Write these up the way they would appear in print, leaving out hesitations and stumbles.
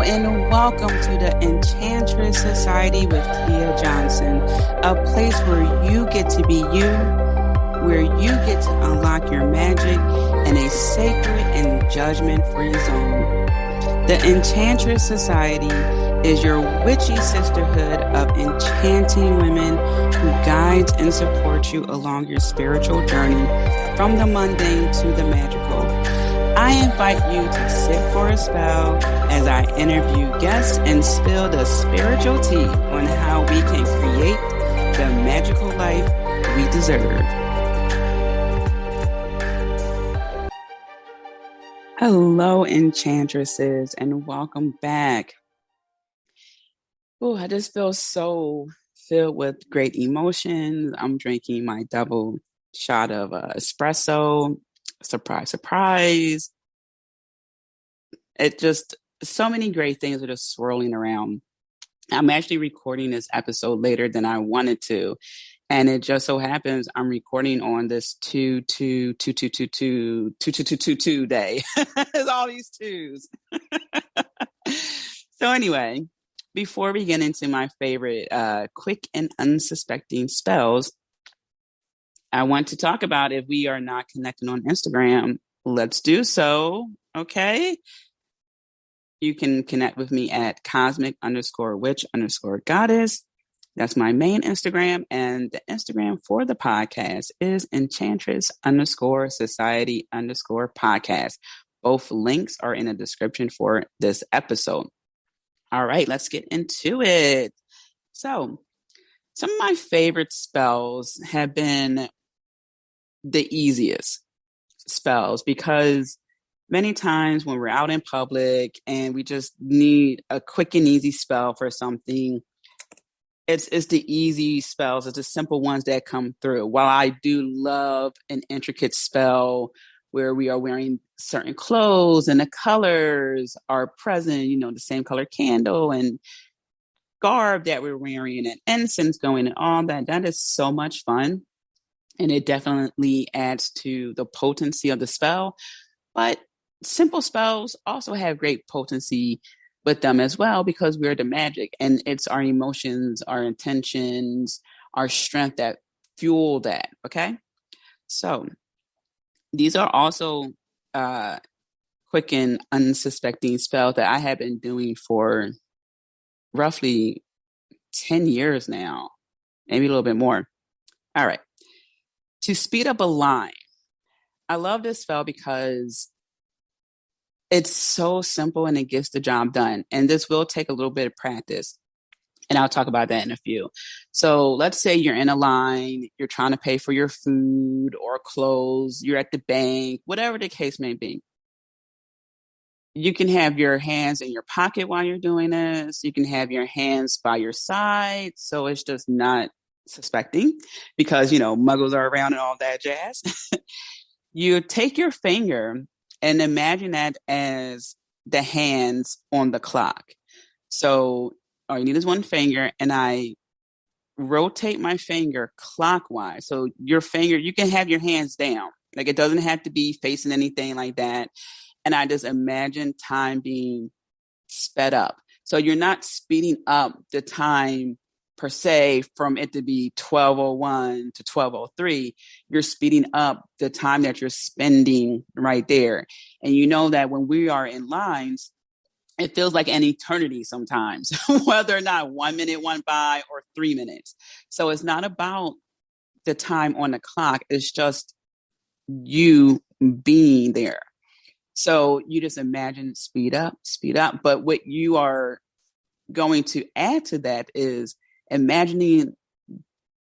and welcome to the Enchantress Society with Tia Johnson, a place where you get to be you, where you get to unlock your magic in a sacred and judgment-free zone. The Enchantress Society is your witchy sisterhood of enchanting women who guides and supports you along your spiritual journey from the mundane to the magical. I invite you to sit for a spell as I interview guests and spill the spiritual tea on how we can create the magical life we deserve. Hello, enchantresses, and welcome back. Oh, I just feel so filled with great emotions. I'm drinking my double shot of espresso. Surprise, surprise. It just, so many great things are just swirling around. I'm actually recording this episode later than I wanted to. And it just so happens I'm recording on this 2/2/2/2/2/2 day. There's all these twos. So anyway, before we get into my favorite quick and unsuspecting spells, I want to talk about if we are not connected on Instagram, let's do so. Okay. You can connect with me at cosmic_witch_goddess. That's my main Instagram. And the Instagram for the podcast is enchantress_society_podcast. Both links are in the description for this episode. All right, let's get into it. So, some of my favorite spells have been the easiest spells because many times when we're out in public and we just need a quick and easy spell for something, it's the easy spells, it's the simple ones that come through. While I do love an intricate spell where we are wearing certain clothes and the colors are present, the same color candle and garb that we're wearing and incense going and all that, that is so much fun. And it definitely adds to the potency of the spell. But simple spells also have great potency with them as well because we're the magic and it's our emotions, our intentions, our strength that fuel that. Okay. So these are also quick and unsuspecting spells that I have been doing for roughly 10 years now, maybe a little bit more. All right. To speed up a line. I love this spell because it's so simple and it gets the job done. And this will take a little bit of practice. And I'll talk about that in a few. So let's say you're in a line, you're trying to pay for your food or clothes, you're at the bank, whatever the case may be. You can have your hands in your pocket while you're doing this. You can have your hands by your side. So it's just not suspecting because, muggles are around and all that jazz. You take your finger and imagine that as the hands on the clock. So all you need is one finger, and I rotate my finger clockwise. So your finger, you can have your hands down. Like it doesn't have to be facing anything like that. And I just imagine time being sped up. So you're not speeding up the time per se from it to be 12:01 to 12:03. You're speeding up the time that you're spending right there. And you know that when we are in lines, it feels like an eternity sometimes, whether or not 1 minute went by or 3 minutes. So it's not about the time on the clock. It's just you being there. So you just imagine speed up. But what you are going to add to that is imagining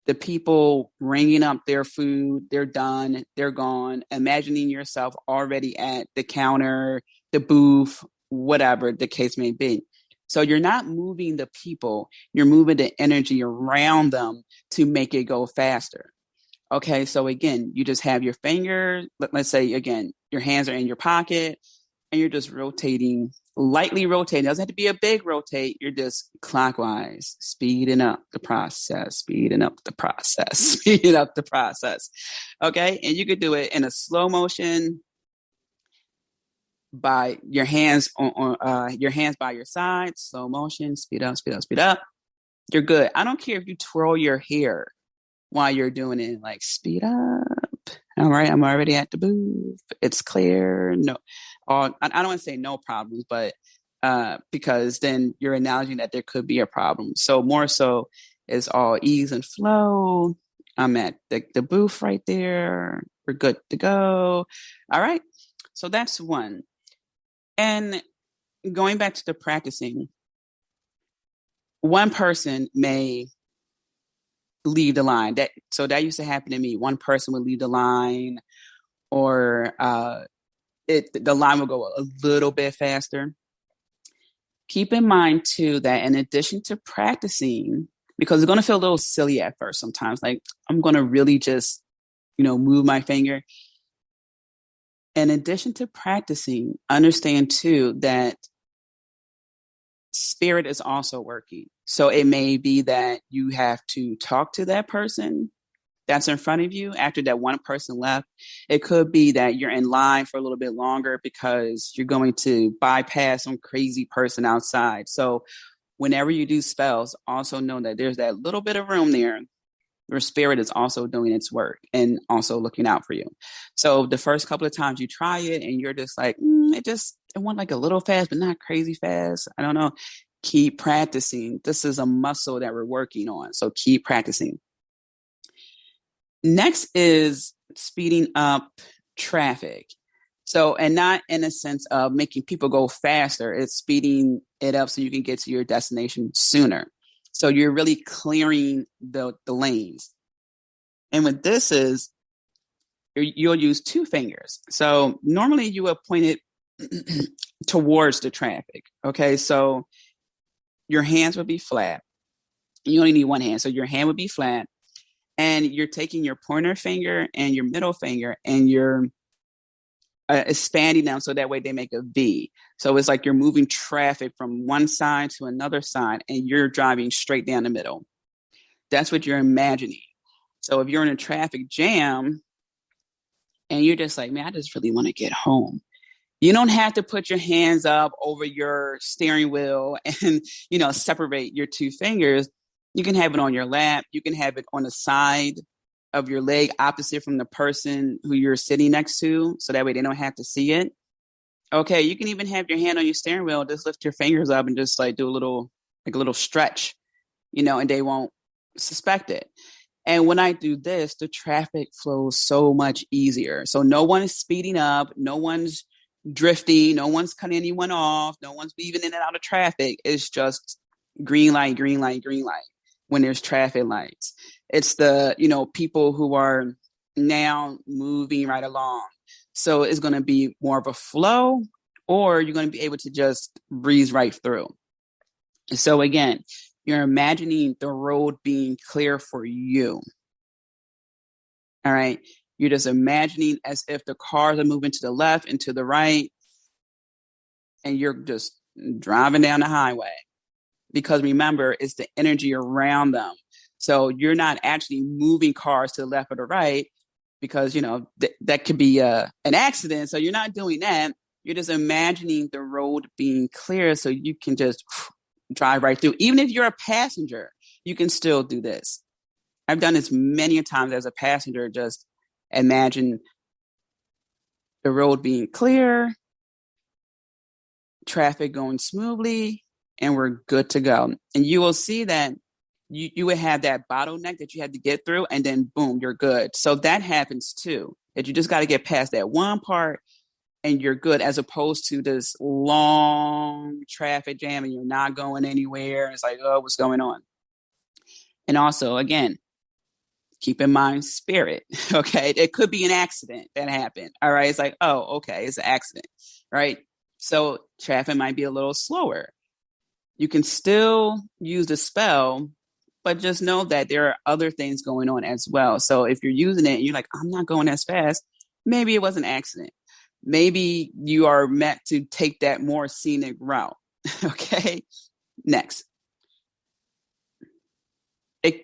the people ringing up their food, they're done, they're gone. Imagining yourself already at the counter, the booth, whatever the case may be. So you're not moving the people, you're moving the energy around them to make it go faster. Okay, so again, you just have your finger, let's say again, your hands are in your pocket and you're just rotating, lightly rotating. It doesn't have to be a big rotate. You're just clockwise, speeding up the process. Okay, and you could do it in a slow motion, by your hands on your hands by your side, slow motion, speed up, speed up, speed up. You're good. I don't care if you twirl your hair while you're doing it, like speed up. All right, I'm already at the booth. It's clear. No, I don't want to say no problems, but because then you're acknowledging that there could be a problem. So more so, it's all ease and flow. I'm at the booth right there. We're good to go. All right. So that's one. And going back to the practicing, one person may leave the line. That used to happen to me. One person would leave the line, or the line will go a little bit faster. Keep in mind too that in addition to practicing, because it's going to feel a little silly at first sometimes, like I'm going to really just move my finger. In addition to practicing, understand too that spirit is also working. So it may be that you have to talk to that person that's in front of you after that one person left. It could be that you're in line for a little bit longer because you're going to bypass some crazy person outside. So whenever you do spells, also know that there's that little bit of room there where spirit is also doing its work and also looking out for you. So the first couple of times you try it and you're just like, it went like a little fast, but not crazy fast. I don't know. Keep practicing. This is a muscle that we're working on. So keep practicing. Next is speeding up traffic. So, and not in a sense of making people go faster, it's speeding it up so you can get to your destination sooner. So you're really clearing the lanes. And what this is, you'll use two fingers. So normally you would point it towards the traffic. Okay. So your hands would be flat. You only need one hand. So your hand would be flat. And you're taking your pointer finger and your middle finger and you're expanding them so that way they make a V. So it's like you're moving traffic from one side to another side and you're driving straight down the middle. That's what you're imagining. So if you're in a traffic jam and you're just like, man, I just really want to get home. You don't have to put your hands up over your steering wheel and, separate your two fingers. You can have it on your lap. You can have it on the side of your leg opposite from the person who you're sitting next to. So that way they don't have to see it. Okay. You can even have your hand on your steering wheel. Just lift your fingers up and just like do a little stretch, and they won't suspect it. And when I do this, the traffic flows so much easier. So no one is speeding up. No one's drifting. No one's cutting anyone off. No one's weaving in and out of traffic. It's just green light, green light, green light when there's traffic lights. It's the, people who are now moving right along. So it's going to be more of a flow, or you're going to be able to just breeze right through. So again, you're imagining the road being clear for you. All right. You're just imagining as if the cars are moving to the left and to the right, and you're just driving down the highway. Because remember, it's the energy around them. So you're not actually moving cars to the left or the right because, that could be an accident. So you're not doing that. You're just imagining the road being clear so you can just drive right through. Even if you're a passenger, you can still do this. I've done this many times as a passenger. Just imagine the road being clear, traffic going smoothly, and we're good to go. And you will see that you would have that bottleneck that you had to get through, and then boom, you're good. So that happens too, that you just got to get past that one part and you're good, as opposed to this long traffic jam and you're not going anywhere. It's like, oh, what's going on? And also, again, keep in mind spirit. Okay. It could be an accident that happened. All right. It's like, oh, okay. It's an accident. Right. So traffic might be a little slower. You can still use the spell, but just know that there are other things going on as well. So if you're using it and you're like, I'm not going as fast, maybe it was an accident. Maybe you are meant to take that more scenic route. Okay. Next.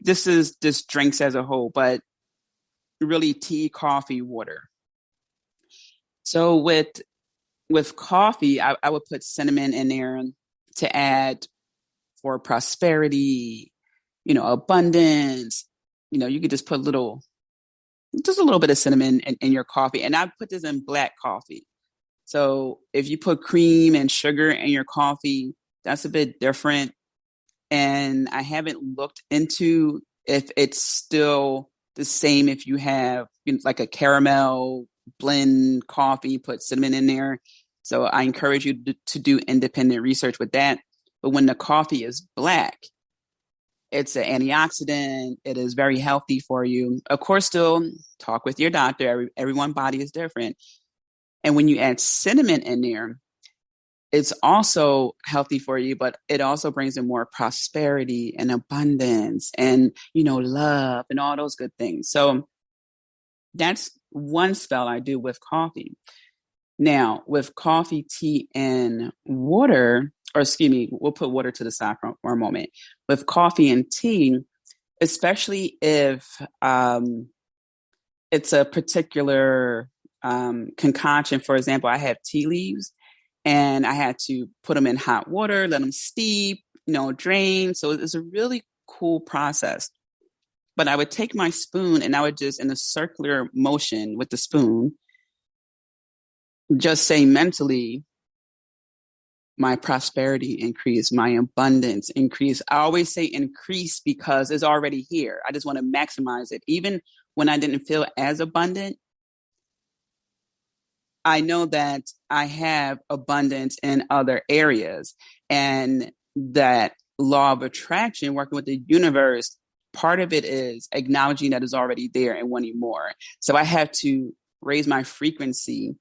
This is just drinks as a whole, but really tea, coffee, water. So with with coffee, I would put cinnamon in there to add for prosperity, abundance. You could just put just a little bit of cinnamon in your coffee. And I put this in black coffee. So if you put cream and sugar in your coffee, that's a bit different. And I haven't looked into if it's still the same if you have like a caramel blend coffee, put cinnamon in there. So I encourage you to do independent research with that. But when the coffee is black, it's an antioxidant. It is very healthy for you. Of course, still talk with your doctor. Everyone's body is different. And when you add cinnamon in there, it's also healthy for you, but it also brings in more prosperity and abundance and, love and all those good things. So that's one spell I do with coffee. Now, with coffee, tea, and water, or excuse me, we'll put water to the side for a moment. With coffee and tea, especially if it's a particular concoction. For example, I have tea leaves and I had to put them in hot water, let them steep, drain. So it's a really cool process. But I would take my spoon and I would just, in a circular motion with the spoon, just say mentally, my prosperity increase, my abundance increase. I always say increase because it's already here. I just want to maximize it. Even when I didn't feel as abundant, I know that I have abundance in other areas, and that law of attraction, working with the universe, part of it is acknowledging that it's already there and wanting more. So I have to raise my frequency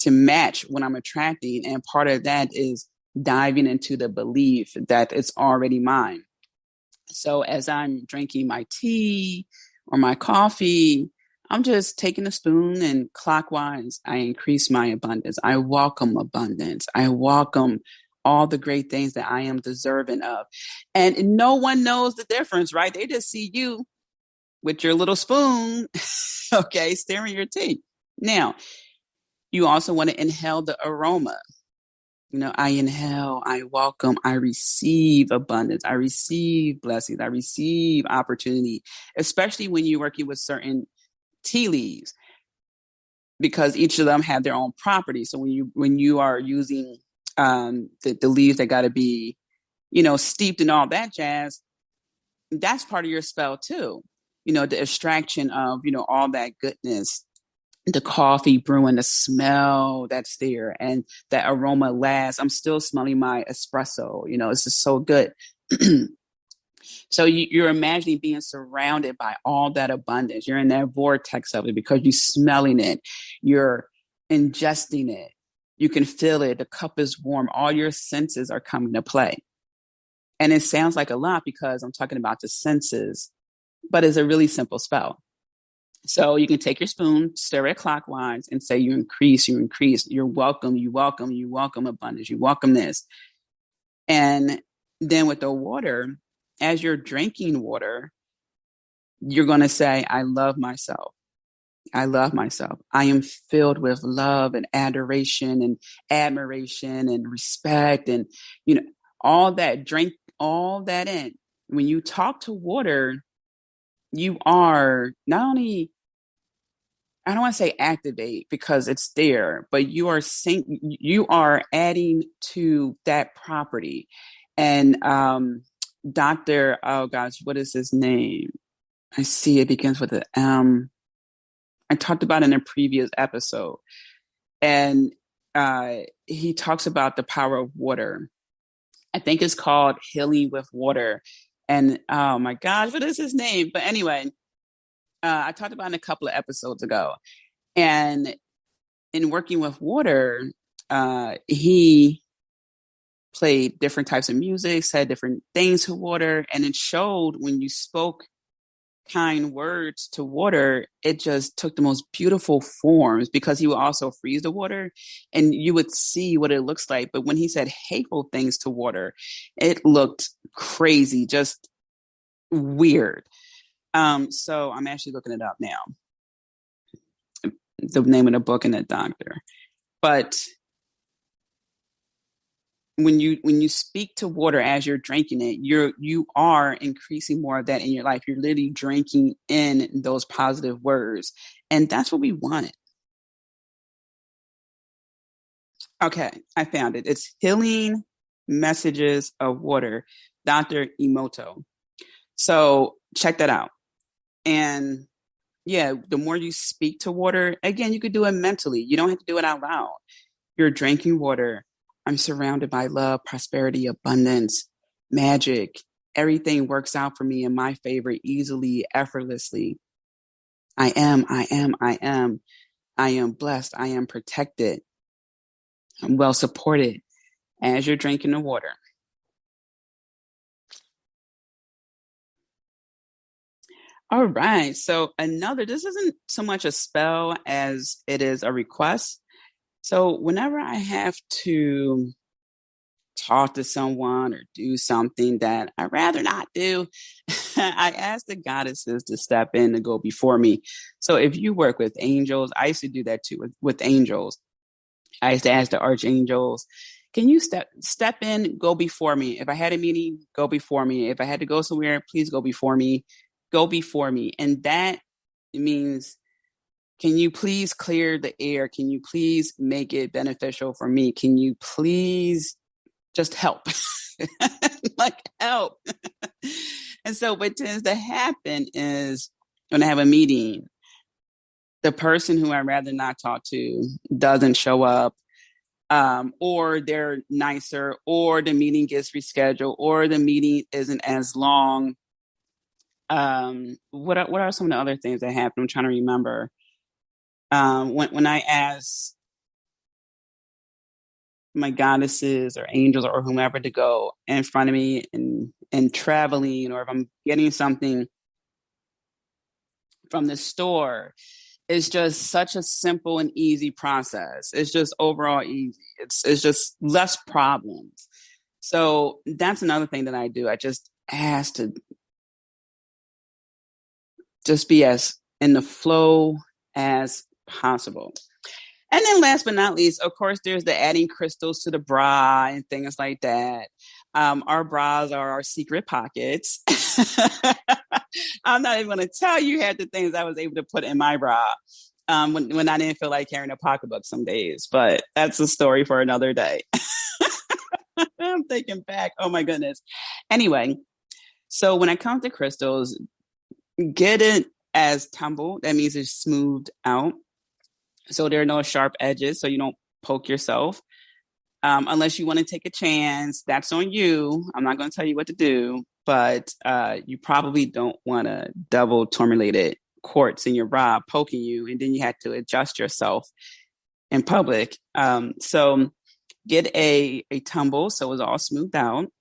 to match what I'm attracting. And part of that is diving into the belief that it's already mine. So as I'm drinking my tea or my coffee, I'm just taking a spoon and clockwise, I increase my abundance. I welcome abundance. I welcome all the great things that I am deserving of. And no one knows the difference, right? They just see you with your little spoon, okay, stirring your tea. Now, you also want to inhale the aroma. I inhale, I welcome, I receive abundance, I receive blessings, I receive opportunity, especially when you're working with certain tea leaves, because each of them have their own properties. So when you are using the leaves that got to be, steeped and all that jazz, that's part of your spell too. The extraction of, all that goodness, the coffee brewing, the smell that's there, and that aroma lasts. I'm still smelling my espresso. It's just so good. So you're imagining being surrounded by all that abundance. You're in that vortex of it because you're smelling it. You're ingesting it. You can feel it. The cup is warm. All your senses are coming to play. And it sounds like a lot because I'm talking about the senses, but it's a really simple spell. So you can take your spoon, stir it clockwise, and say you increase, you're welcome, you welcome abundance, you welcome this. And then with the water, as you're drinking water, you're going to say, I love myself. I love myself. I am filled with love and adoration and admiration and respect and, all that. Drink all that in. When you talk to water, you are not only, I don't want to say activate because it's there, but you are adding to that property. And Dr. Oh gosh, what is his name? I see it begins with an I talked about it in a previous episode. And he talks about the power of water. I think it's called Healing with Water. And oh my gosh, what is his name? But anyway, I talked about it a couple of episodes ago. And in working with water, he played different types of music, said different things to water, and it showed when you spoke kind words to water, it just took the most beautiful forms because he would also freeze the water and you would see what it looks like. But when he said hateful things to water, it looked crazy, just weird. So I'm actually looking it up now, the name of the book and the doctor. But when you speak to water as you're drinking it, you are increasing more of that in your life. You're literally drinking in those positive words, and that's what we want. Okay, I found it. It's Healing Messages of Water, Dr. Emoto. So check that out. And yeah, the more you speak to water, again, you could do it mentally. You don't have to do it out loud. You're drinking water. I'm surrounded by love, prosperity, abundance, magic. Everything works out for me in my favor easily, effortlessly. I am, I am, I am. I am blessed. I am protected. I'm well supported as you're drinking the water. All right. So this isn't so much a spell as it is a request. So whenever I have to talk to someone or do something that I'd rather not do, I ask the goddesses to step in and go before me. So if you work with angels, I used to do that too with angels. I used to ask the archangels, can you step in, go before me? If I had a meeting, go before me. If I had to go somewhere, please go before me. Go before me. And that means, can you please clear the air? Can you please make it beneficial for me? Can you please just help? Like help. And so what tends to happen is when I have a meeting, the person who I'd rather not talk to doesn't show up, or they're nicer, or the meeting gets rescheduled, or the meeting isn't as long. What are some of the other things that happen? I'm trying to remember. When I ask my goddesses or angels or whomever to go in front of me and traveling, or if I'm getting something from the store, it's just such a simple and easy process. It's just overall easy. It's just less problems. So that's another thing that I do. I just ask to just be as in the flow as possible. And then last but not least, of course, there's the adding crystals to the bra and things like that. Our bras are our secret pockets. I'm not even going to tell you half the things I was able to put in my bra when I didn't feel like carrying a pocketbook some days. But that's a story for another day. I'm thinking back. Oh, my goodness. Anyway, so when it comes to crystals, get it as tumbled. That means it's smoothed out. So there are no sharp edges, so you don't poke yourself. Unless you want to take a chance, that's on you. I'm not going to tell you what to do, but you probably don't want to double tourmalated quartz in your bra poking you, and then you have to adjust yourself in public. So get a tumble so it's all smoothed out.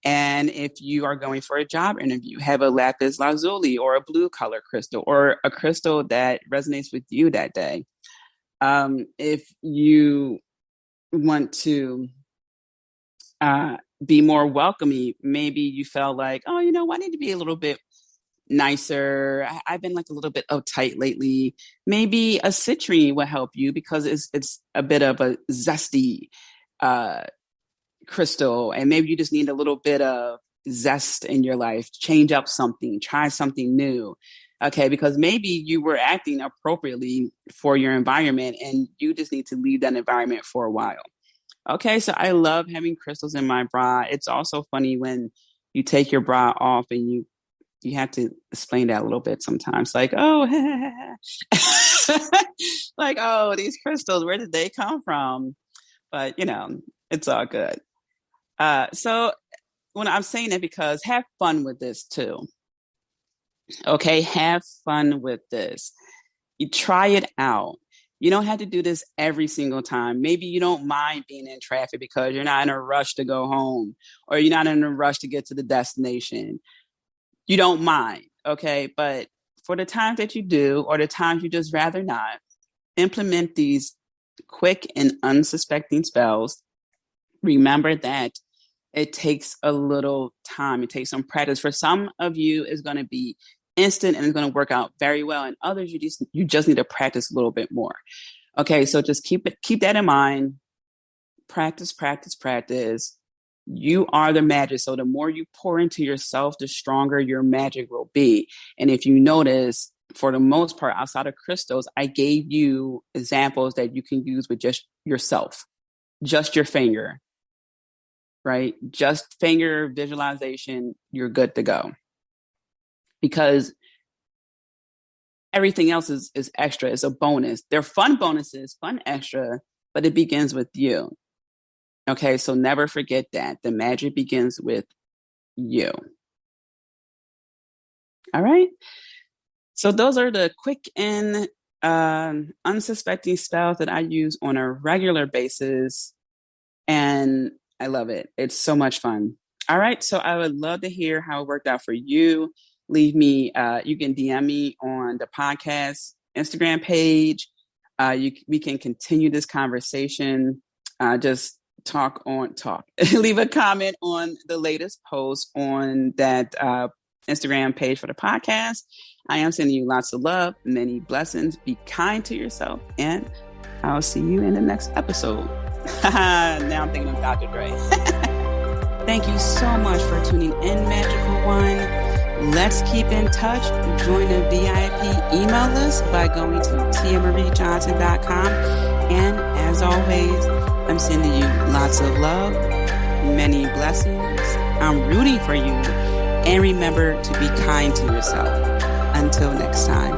And if you are going for a job interview, have a lapis lazuli or a blue color crystal or a crystal that resonates with you that day. If you want to be more welcoming, maybe you felt like, oh, I need to be a little bit nicer. I've been like a little bit uptight lately. Maybe a citrine will help you because it's a bit of a zesty crystal, and maybe you just need a little bit of zest in your life. Change up something, try something new. Okay, because maybe you were acting appropriately for your environment and you just need to leave that environment for a while. Okay, so I love having crystals in my bra. It's also funny when you take your bra off and you have to explain that a little bit sometimes. Like, oh, like, oh, these crystals, where did they come from? But, it's all good. So when I'm saying that, because have fun with this too. Okay, have fun with this. You try it out. You don't have to do this every single time. Maybe you don't mind being in traffic because you're not in a rush to go home, or you're not in a rush to get to the destination. You don't mind, okay? But for the times that you do, or the times you just rather not, implement these quick and unsuspecting spells. Remember that it takes a little time. It takes some practice. For some of you, it's going to be instant and it's going to work out very well. And others, you just need to practice a little bit more. Okay, so just keep that in mind. Practice, practice, practice. You are the magic. So the more you pour into yourself, the stronger your magic will be. And if you notice, for the most part, outside of crystals, I gave you examples that you can use with just yourself, just your finger, right? Just finger visualization, you're good to go. Because everything else is extra. It's a bonus. They're fun bonuses, fun extra, but it begins with you. Okay, so never forget that. The magic begins with you. All right. So those are the quick and unsuspecting spells that I use on a regular basis. And I love it. It's so much fun. All right. So I would love to hear how it worked out for you. Leave me, you can DM me on the podcast Instagram page. We can continue this conversation. Just talk. Leave a comment on the latest post on that Instagram page for the podcast. I am sending you lots of love, many blessings. Be kind to yourself, and I'll see you in the next episode. Now I'm thinking of Dr. Dre. Thank you so much for tuning in, Magical One. Let's keep in touch. Join the VIP email list by going to tiamariejohnson.com. And as always, I'm sending you lots of love, many blessings. I'm rooting for you. And remember to be kind to yourself. Until next time.